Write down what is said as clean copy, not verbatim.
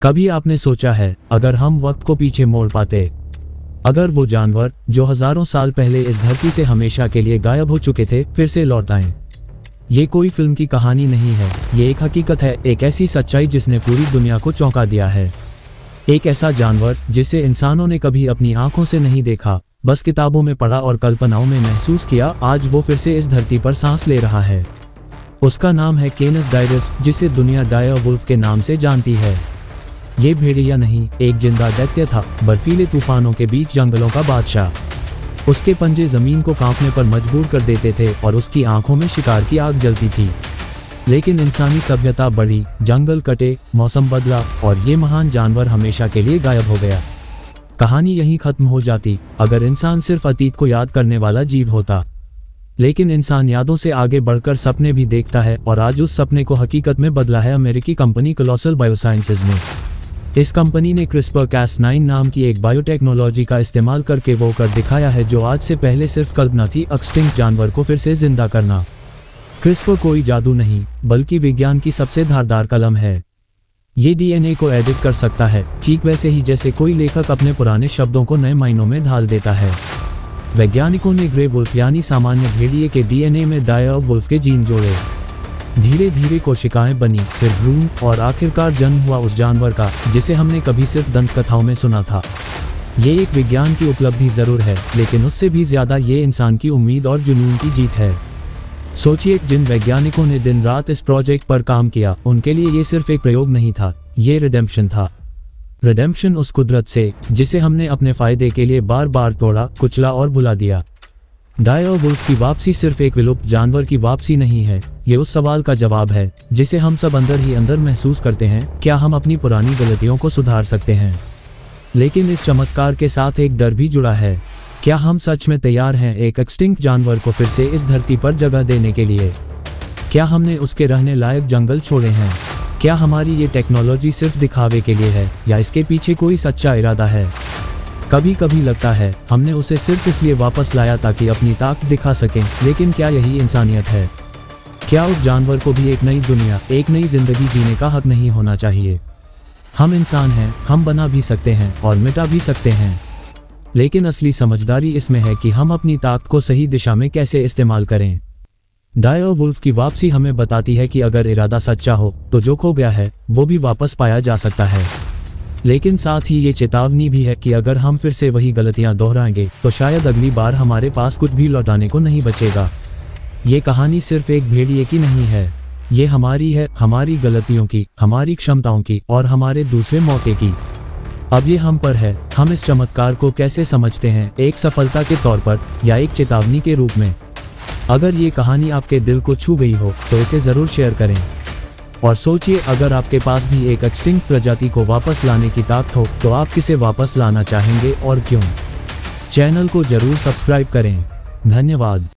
कभी आपने सोचा है, अगर हम वक्त को पीछे मोड़ पाते, अगर वो जानवर जो हजारों साल पहले इस धरती से हमेशा के लिए गायब हो चुके थे फिर से लौट आएं। ये कोई फिल्म की कहानी नहीं है, ये एक हकीकत है, एक ऐसी सच्चाई जिसने पूरी दुनिया को चौंका दिया है। एक ऐसा जानवर जिसे इंसानों ने कभी अपनी आंखों से नहीं देखा, बस किताबों में पढ़ा और कल्पनाओं में महसूस किया, आज वो फिर से इस धरती पर सांस ले रहा है। उसका नाम है कैनस डायरस, जिसे दुनिया डायर वुल्फ के नाम से जानती है। ये भेड़िया नहीं, एक जिंदा दैत्य था, बर्फीले तूफानों के बीच जंगलों का बादशाह। उसके पंजे जमीन को कांपने पर मजबूर कर देते थे और उसकी आंखों में शिकार की आग जलती थी। लेकिन इंसानी सभ्यता बढ़ी, जंगल कटे, मौसम बदला और ये महान जानवर हमेशा के लिए गायब हो गया। कहानी यहीं खत्म हो जाती अगर इंसान सिर्फ अतीत को याद करने वाला जीव होता। लेकिन इंसान यादों से आगे बढ़कर सपने भी देखता है और आज उस सपने को हकीकत में बदला है अमेरिकी कंपनी कोलोसल बायोसाइंसेज ने। इस कंपनी ने CRISPR-Cas9 नाम की एक बायोटेक्नोलॉजी का इस्तेमाल करके वो कर दिखाया है जो आज से पहले सिर्फ कल्पना थी, एक्सटिंक्ट जानवर को फिर से जिंदा करना। CRISPR कोई जादू नहीं, बल्कि विज्ञान की सबसे धारदार कलम है। ये DNA को एडिट कर सकता है, ठीक वैसे ही जैसे कोई लेखक अपने पुराने शब्दों को नए मायनों में ढाल देता है। वैज्ञानिकों ने ग्रे वुल्फ यानी सामान्य भेड़िए के DNA में डायर वुल्फ के जीन जोड़े। धीरे धीरे कोशिकाएं बनी, फिर भ्रूण और आखिरकार जन्म हुआ उस जानवर का जिसे हमने कभी सिर्फ दंत कथाओं में सुना था। ये एक विज्ञान की उपलब्धि जरूर है, लेकिन उससे भी ज्यादा ये इंसान की उम्मीद और जुनून की जीत है। सोचिए, जिन वैज्ञानिकों ने दिन रात इस प्रोजेक्ट पर काम किया, उनके लिए ये सिर्फ एक प्रयोग नहीं था, ये रिडेम्पशन था। रिडेम्पशन उस कुदरत से जिसे हमने अपने फायदे के लिए बार बार तोड़ा, कुचला और भुला दिया। डायर वुल्फ की वापसी सिर्फ एक विलुप्त जानवर की वापसी नहीं है, ये उस सवाल का जवाब है जिसे हम सब अंदर ही अंदर महसूस करते हैं, क्या हम अपनी पुरानी गलतियों को सुधार सकते हैं? लेकिन इस चमत्कार के साथ एक डर भी जुड़ा है। क्या हम सच में तैयार हैं एक एक्सटिंक्ट जानवर को फिर से इस धरती पर जगह देने के लिए? क्या हमने उसके रहने लायक जंगल छोड़े हैं? क्या हमारी ये टेक्नोलॉजी सिर्फ दिखावे के लिए है या इसके पीछे कोई सच्चा इरादा है? कभी कभी लगता है हमने उसे सिर्फ इसलिए वापस लाया ताकि अपनी ताकत दिखा सकें, लेकिन क्या यही इंसानियत है? क्या उस जानवर को भी एक नई दुनिया, एक नई जिंदगी जीने का हक नहीं होना चाहिए? हम इंसान हैं, हम बना भी सकते हैं और मिटा भी सकते हैं, लेकिन असली समझदारी इसमें है कि हम अपनी ताकत को सही दिशा में कैसे इस्तेमाल करें। डायर वुल्फ की वापसी हमें बताती है कि अगर इरादा सच्चा हो तो जो खो गया है वो भी वापस पाया जा सकता है। लेकिन साथ ही ये चेतावनी भी है कि अगर हम फिर से वही गलतियां दोहराएंगे तो शायद अगली बार हमारे पास कुछ भी लौटाने को नहीं बचेगा। ये कहानी सिर्फ एक भेड़िए की नहीं है, ये हमारी है, हमारी गलतियों की, हमारी क्षमताओं की और हमारे दूसरे मौके की। अब ये हम पर है, हम इस चमत्कार को कैसे समझते हैं, एक सफलता के तौर पर या एक चेतावनी के रूप में। अगर ये कहानी आपके दिल को छू गई हो तो इसे ज़रूर शेयर करें और सोचिए, अगर आपके पास भी एक एक्सटिंक्ट प्रजाति को वापस लाने की ताकत हो तो आप किसे वापस लाना चाहेंगे और क्यों? चैनल को जरूर सब्सक्राइब करें। धन्यवाद।